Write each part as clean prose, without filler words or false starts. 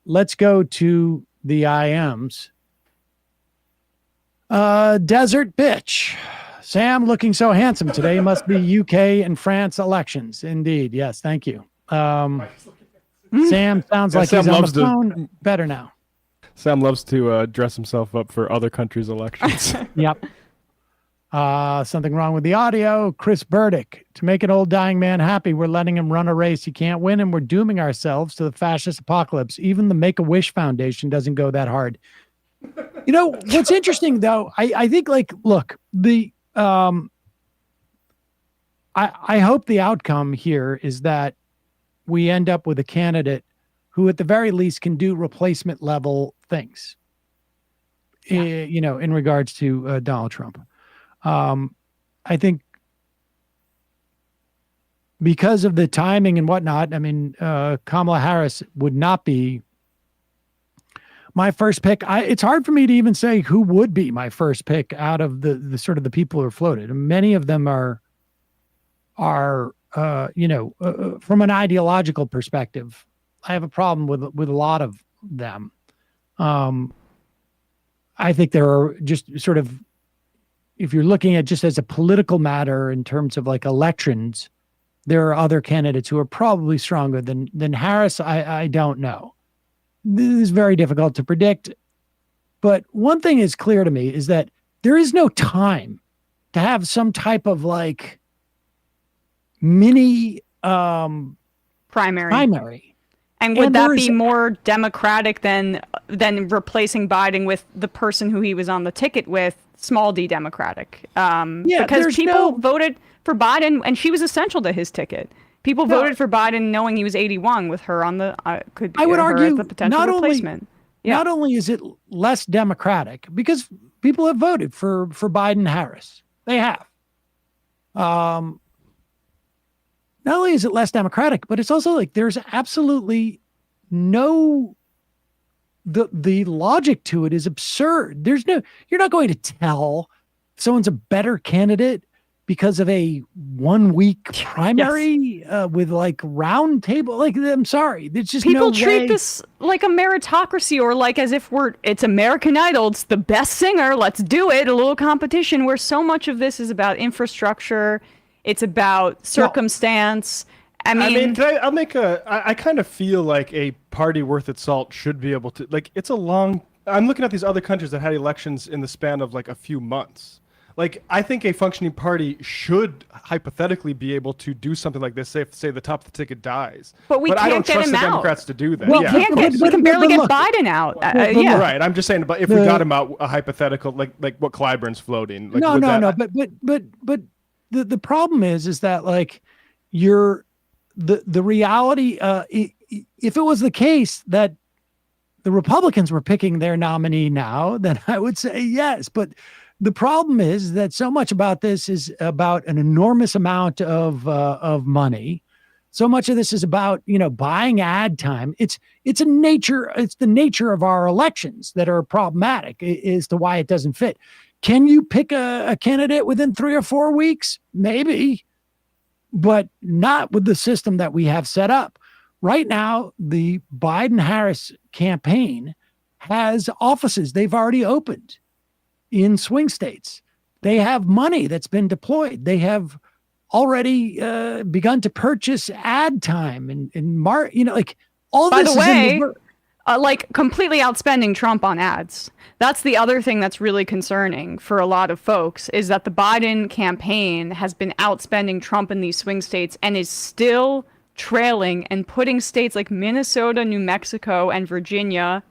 Let's go to the IMs. Desert bitch. Sam looking so handsome today. Must be UK and France elections. Indeed. Yes. Thank you. Sam sounds like Sam he's on the loves to- phone. Better now. Sam loves to dress himself up for other countries' elections. Yep. Something wrong with the audio. Chris Burdick. To make an old dying man happy, we're letting him run a race he can't win, and we're dooming ourselves to the fascist apocalypse. Even the Make-A-Wish Foundation doesn't go that hard. You know, what's interesting, though, I think, like, look, I hope the outcome here is that we end up with a candidate who at the very least can do replacement level things, you know, in regards to Donald Trump. I think because of the timing and whatnot, I mean, Kamala Harris would not be my first pick. It's hard for me to even say who would be my first pick out of the sort of the people who are floated. Many of them are you know, from an ideological perspective, I have a problem with a lot of them. I think there are just sort of, if you're looking at just as a political matter in terms of like elections, there are other candidates who are probably stronger than Harris. I don't know. This is very difficult to predict. But one thing is clear to me is that there is no time to have some type of like mini primary. And would that be more democratic than replacing Biden with the person who he was on the ticket with, small d Democratic? Because people voted for Biden, and she was essential to his ticket. People voted for Biden knowing he was 81 with her on the I would argue the potential replacement. Not only is it less democratic, because people have voted for Biden Harris. They have. Not only is it less democratic, but it's also like there's absolutely no the logic to it is absurd. You're not going to tell someone's a better candidate because of a 1 week primary with like round table. Like, I'm sorry. There's just people no treat way. This like a meritocracy, or like as if it's American Idol. It's the best singer. Let's do it. A little competition, where so much of this is about infrastructure. It's about circumstance. I kind of feel like a party worth its salt should be able to, like, I'm looking at these other countries that had elections in the span of like a few months. Like, I think a functioning party should hypothetically be able to do something like this, say the top of the ticket dies. But I don't trust the Democrats to do that. Well, we can barely get Biden out. Right. I'm just saying, but if we got him out, a hypothetical, like what Clyburn's floating. Like, no. But the problem is that like the reality, if it was the case that the Republicans were picking their nominee now, then I would say yes. But the problem is that so much about this is about an enormous amount of money. So much of this is about, you know, buying ad time. It's the nature of our elections that are problematic as to why it doesn't fit. Can you pick a candidate within 3 or 4 weeks? Maybe, but not with the system that we have set up. Right now, the Biden-Harris campaign has offices they've already opened in swing states. They have money that's been deployed. They have already begun to purchase ad time and you know, like all By this the is way, in the like completely outspending Trump on ads. That's the other thing that's really concerning for a lot of folks, is that the Biden campaign has been outspending Trump in these swing states and is still trailing and putting states like Minnesota, New Mexico, and Virginia,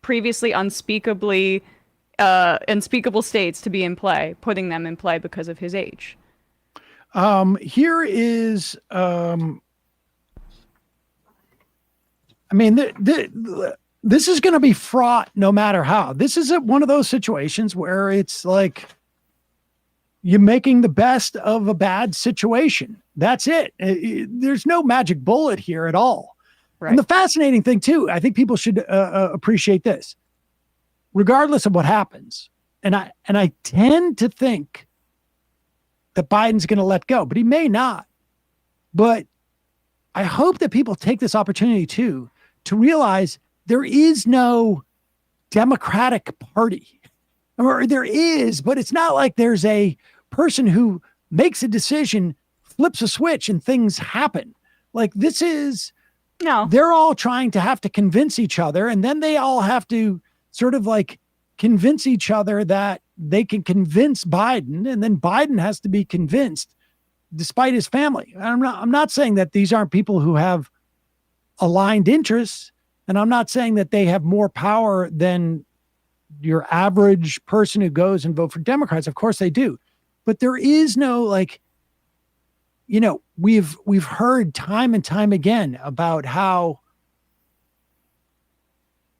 previously unspeakable states, to be in play, putting them in play because of his age. Here is, I mean, this is going to be fraught no matter how. This is one of those situations where it's like you're making the best of a bad situation. That's it. There's no magic bullet here at all. Right. And the fascinating thing too, I think people should appreciate this, regardless of what happens. And I tend to think that Biden's going to let go, but he may not. But I hope that people take this opportunity too to realize there is no Democratic Party, or there is, but it's not like there's a person who makes a decision, flips a switch, and things happen. Like this is, No. they're all trying to have to convince each other, and then they all have to sort of like convince each other that they can convince Biden, and then Biden has to be convinced despite his family. I'm not saying that these aren't people who have aligned interests, and I'm not saying that they have more power than your average person who goes and vote for Democrats. Of course they do. But there is no like, you know, we've heard time and time again about how,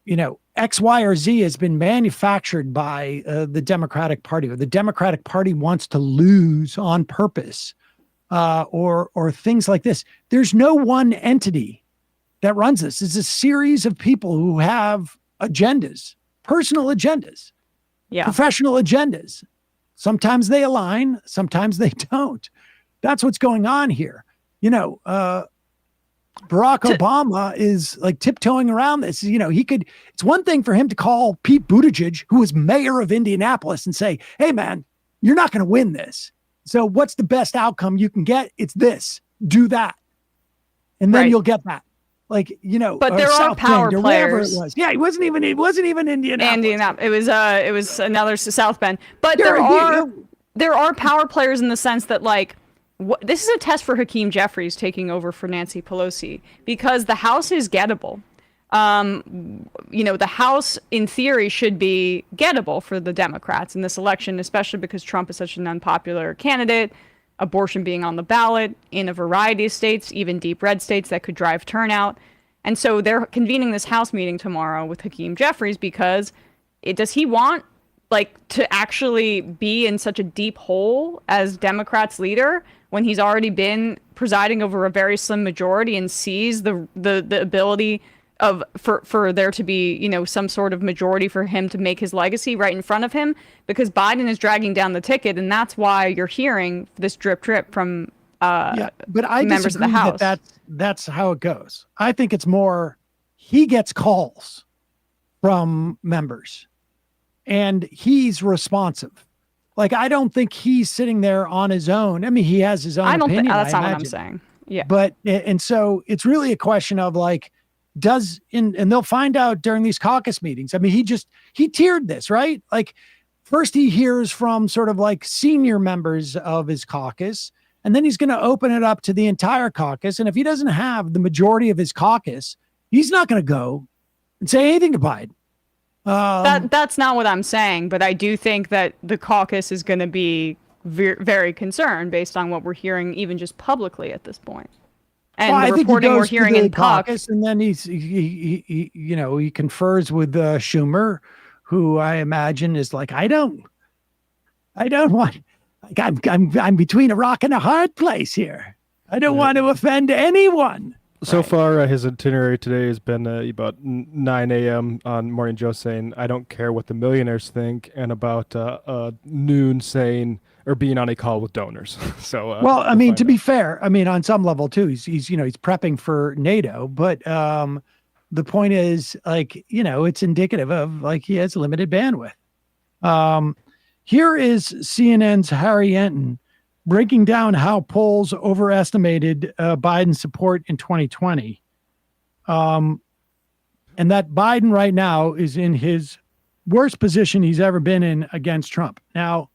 you know, X, Y, or Z has been manufactured by the Democratic Party, or the Democratic Party wants to lose on purpose, or things like this. There's no one entity that runs this. It's a series of people who have agendas, personal agendas, professional agendas. Sometimes they align, sometimes they don't. That's what's going on here. You know, Barack Obama is like tiptoeing around this. You know, it's one thing for him to call Pete Buttigieg, who was mayor of Indianapolis, and say, hey, man, you're not going to win this. So what's the best outcome you can get? It's this. Do that. And then you'll get that. Like, you know, but there are South power Bend, or players. wherever it was. Yeah, it wasn't even Indianapolis. It was another South Bend. But there are power players in the sense that, like, this is a test for Hakeem Jeffries taking over for Nancy Pelosi, because the House is gettable. You know, the House in theory should be gettable for the Democrats in this election, especially because Trump is such an unpopular candidate, abortion being on the ballot in a variety of states, even deep red states that could drive turnout. And so they're convening this House meeting tomorrow with Hakeem Jeffries because does he want to actually be in such a deep hole as Democrats leader when he's already been presiding over a very slim majority and sees the ability for there to be, you know, some sort of majority for him to make his legacy right in front of him, because Biden is dragging down the ticket, and that's why you're hearing this drip from but I members of the House. That's how it goes. I think it's more he gets calls from members and he's responsive. Like, I don't think he's sitting there on his own. I mean, he has his own opinion. That's not what I'm saying. Yeah. But, and so it's really a question of like, and they'll find out during these caucus meetings. I mean, he tiered this, right? Like, first he hears from sort of like senior members of his caucus, and then he's going to open it up to the entire caucus. And if he doesn't have the majority of his caucus, he's not going to go and say anything to Biden. That's not what I'm saying, but I do think that the caucus is going to be very concerned based on what we're hearing, even just publicly at this point. And the reporting we're hearing in caucus, and then he confers with Schumer, who I imagine is like, I don't want. I'm between a rock and a hard place here. I don't want to offend anyone. So far, his itinerary today has been about 9 a.m. on Morning Joe saying, I don't care what the millionaires think, and about noon saying, or being on a call with donors. So, well, I mean, to be fair, I mean, on some level too, he's prepping for NATO, but the point is, like, you know, it's indicative of like he has limited bandwidth. Here is CNN's Harry Enton breaking down how polls overestimated Biden's support in 2020. And that Biden right now is in his worst position he's ever been in against Trump. Now,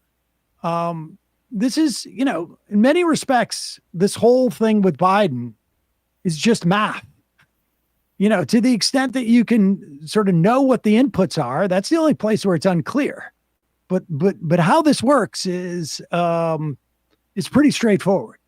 this is, you know, in many respects, this whole thing with Biden is just math. You know, to the extent that you can sort of know what the inputs are, that's the only place where it's unclear. But how this works is pretty straightforward.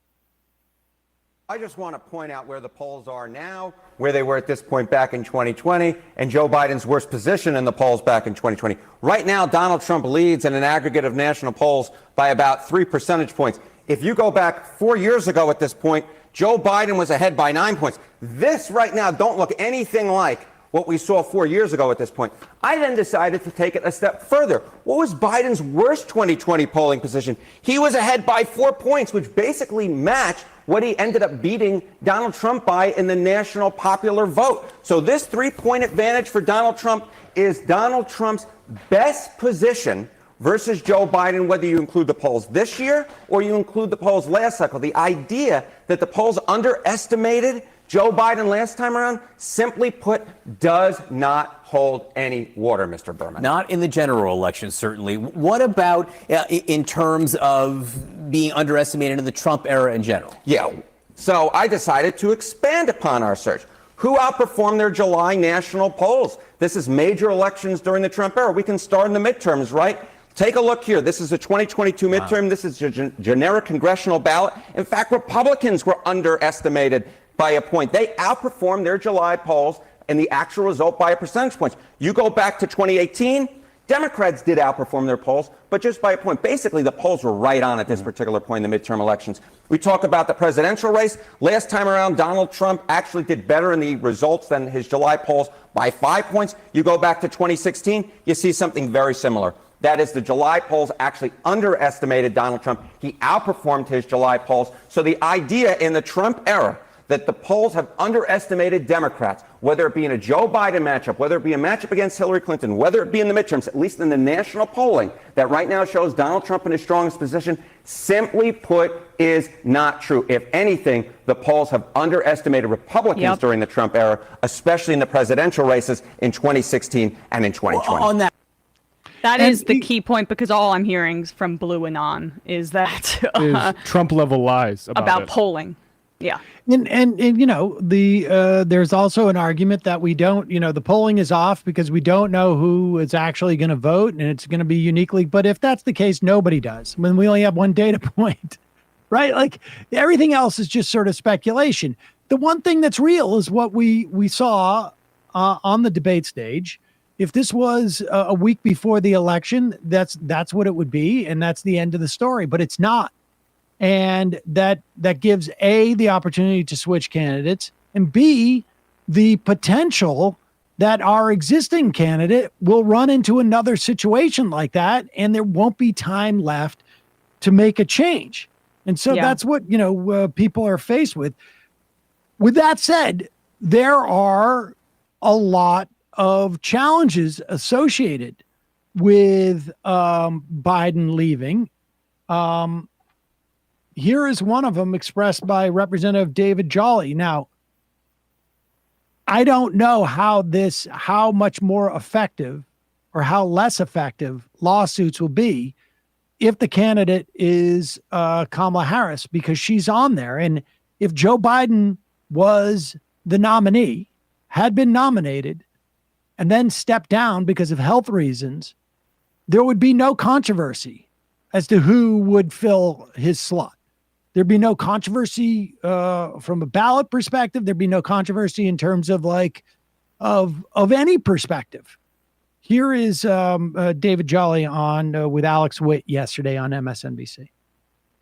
I just want to point out where the polls are now, where they were at this point back in 2020, and Joe Biden's worst position in the polls back in 2020. Right now, Donald Trump leads in an aggregate of national polls by about 3 percentage points. If you go back 4 years ago at this point, Joe Biden was ahead by 9 points. This right now don't look anything like what we saw 4 years ago at this point. I then decided to take it a step further. What was Biden's worst 2020 polling position? He was ahead by 4 points, which basically matched what he ended up beating Donald Trump by in the national popular vote. So this 3-point advantage for Donald Trump is Donald Trump's best position versus Joe Biden, whether you include the polls this year or you include the polls last cycle. The idea that the polls underestimated Joe Biden last time around, simply put, does not hold any water, Mr. Berman. Not in the general election, certainly. What about in terms of being underestimated in the Trump era in general? Yeah. So I decided to expand upon our search. Who outperformed their July national polls? This is major elections during the Trump era. We can start in the midterms, right? Take a look here. This is a 2022 midterm. Wow. This is a generic congressional ballot. In fact, Republicans were underestimated by a point. They outperformed their July polls and the actual result by a percentage point. You go back to 2018, Democrats did outperform their polls, but just by a point. Basically, the polls were right on at this particular point in the midterm elections. We talk about the presidential race. Last time around, Donald Trump actually did better in the results than his July polls by 5 points. You go back to 2016, you see something very similar. That is, the July polls actually underestimated Donald Trump. He outperformed his July polls. So the idea in the Trump era that the polls have underestimated Democrats, whether it be in a Joe Biden matchup, whether it be a matchup against Hillary Clinton, whether it be in the midterms, at least in the national polling that right now shows Donald Trump in his strongest position, simply put, is not true. If anything, the polls have underestimated Republicans during the Trump era, especially in the presidential races in 2016 and in 2020. On that. That is the key point, because all I'm hearing from Blue and On is that is Trump level lies about polling. Yeah. And you know, there's also an argument that we don't, you know, the polling is off because we don't know who is actually going to vote, and it's going to be uniquely. But if that's the case, nobody does. When we only have one data point, right? Like everything else is just sort of speculation. The one thing that's real is what we saw on the debate stage. If this was a week before the election, that's what it would be, and that's the end of the story. But it's not. And that gives A, the opportunity to switch candidates, and B, the potential that our existing candidate will run into another situation like that, and there won't be time left to make a change. And so that's what, you know, people are faced with. With that said, there are a lot of challenges associated with Biden leaving. Here is one of them expressed by Representative David Jolly. Now, I don't know how much more effective or how less effective lawsuits will be if the candidate is Kamala Harris, because she's on there. And if Joe Biden was the nominee, had been nominated, and then stepped down because of health reasons, there would be no controversy as to who would fill his slot. There'd be no controversy from a ballot perspective. There'd be no controversy in terms of of any perspective. Here is David Jolly on with Alex Witt yesterday on MSNBC.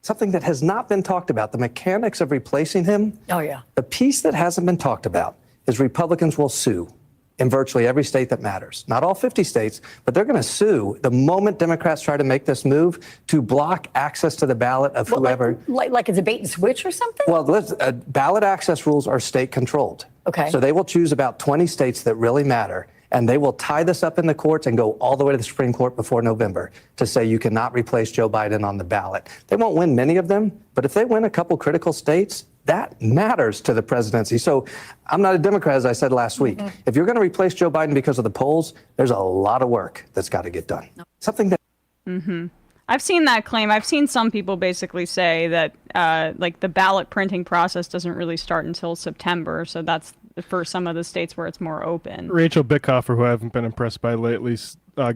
Something that has not been talked about, the mechanics of replacing him. Oh, yeah. The piece that hasn't been talked about is Republicans will sue in virtually every state that matters. Not all 50 states, but they're going to sue the moment Democrats try to make this move to block access to the ballot of whoever. Like it's a bait and switch or something? Well, ballot access rules are state controlled. Okay. So they will choose about 20 states that really matter, and they will tie this up in the courts and go all the way to the Supreme Court before November to say you cannot replace Joe Biden on the ballot. They won't win many of them, but if they win a couple critical states, that matters to the presidency. So I'm not a Democrat, as I said last week. If you're going to replace Joe Biden because of the polls, there's a lot of work that's got to get done. Something that. I've seen that claim. I've seen some people basically say that the ballot printing process doesn't really start until September. So that's for some of the states where it's more open. Rachel Bickhofer, who I haven't been impressed by lately,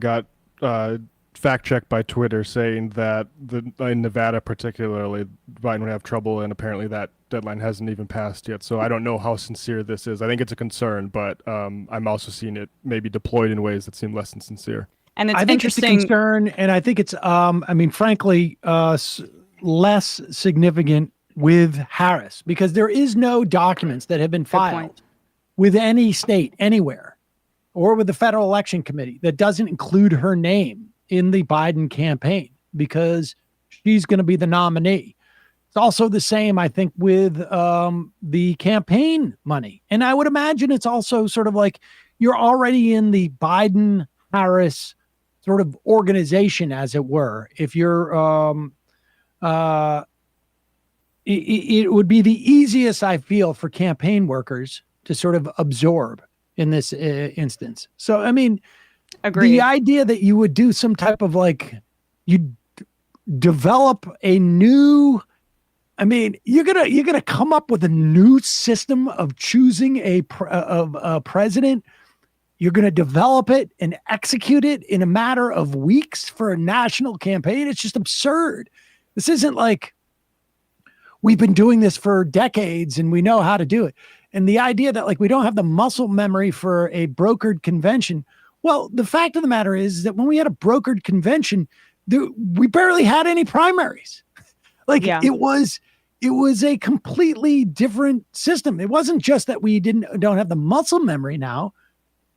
got fact-checked by Twitter saying that in Nevada particularly, Biden would have trouble, and apparently that deadline hasn't even passed yet. So I don't know how sincere this is. I think it's a concern, but I'm also seeing it maybe deployed in ways that seem less than sincere. And it's I think interesting. It's a concern, and I think it's, frankly, less significant with Harris, because there is no documents that have been filed with any state anywhere or with the Federal Election Committee that doesn't include her name in the Biden campaign, because she's going to be the nominee. It's also the same, I think, with the campaign money. And I would imagine it's also sort of like you're already in the Biden-Harris sort of organization, as it were. If you're, it would be the easiest, I feel, for campaign workers to sort of absorb in this instance. So, I mean, Agreed. the idea that you would do some type of like, you develop a new, I mean, you're gonna come up with a new system of choosing a president. You're gonna develop it and execute it in a matter of weeks for a national campaign. It's just absurd. This isn't like we've been doing this for decades and we know how to do it. And the idea that like we don't have the muscle memory for a brokered convention. Well, the fact of the matter is that when we had a brokered convention, we barely had any primaries. Like it was a completely different system. It wasn't just that we don't have the muscle memory now.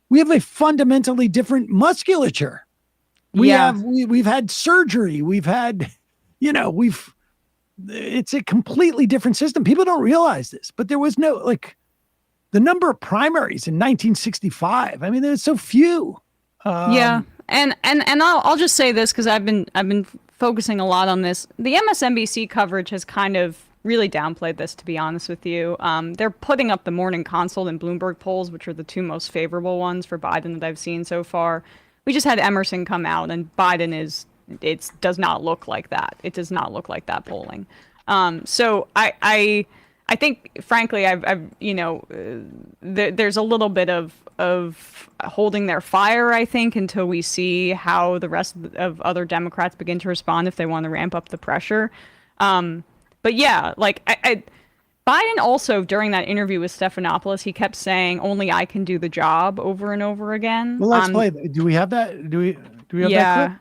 We have a fundamentally different musculature. We've had surgery. We've had, it's a completely different system. People don't realize this, but there was no, like, the number of primaries in 1965. I mean, there's so few. And I'll just say this because I've been focusing a lot on this. The MSNBC coverage has kind of really downplayed this, to be honest with you. They're putting up the Morning Consult and Bloomberg polls, which are the two most favorable ones for Biden that I've seen so far. We just had Emerson come out, and Biden does not look like that. It does not look like that polling. So I think, frankly, there's a little bit of holding their fire, I think, until we see how the rest of other Democrats begin to respond if they want to ramp up the pressure. But yeah, like Biden also, during that interview with Stephanopoulos, he kept saying, "Only I can do the job," over and over again. Well, let's play. Do we have that? Do we have that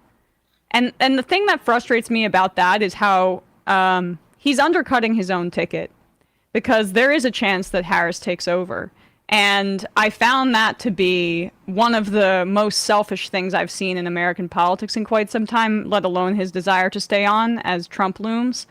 clip? And the thing that frustrates me about that is how he's undercutting his own ticket, because there is a chance that Harris takes over. And I found that to be one of the most selfish things I've seen in American politics in quite some time, let alone his desire to stay on as Trump looms.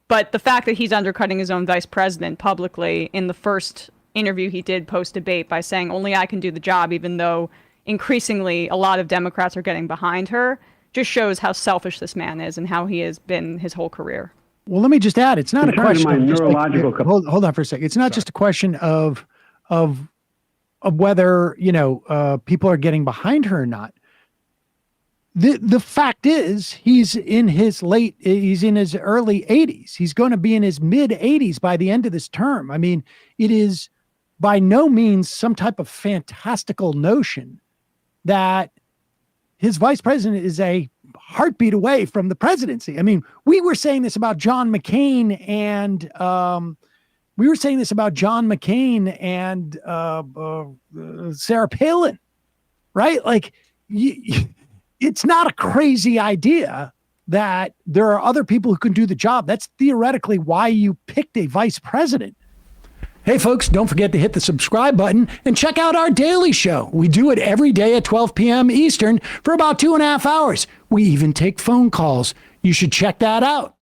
But the fact that he's undercutting his own vice president publicly in the first interview he did post-debate by saying, "Only I can do the job," even though increasingly a lot of Democrats are getting behind her, just shows how selfish this man is and how he has been his whole career. Well, let me just add, it's not a question of just neurological hold on for a second. It's not just a question of whether, people are getting behind her or not. The fact is he's in his early 80s. He's going to be in his mid 80s by the end of this term. I mean, it is by no means some type of fantastical notion that his vice president is a heartbeat away from the presidency. I mean, we were saying this about John McCain and Sarah Palin, right? Like, it's not a crazy idea that there are other people who can do the job. That's theoretically why you picked a vice president. Hey, folks, don't forget to hit the subscribe button and check out our daily show. We do it every day at 12 p.m. Eastern for about 2.5 hours. We even take phone calls. You should check that out.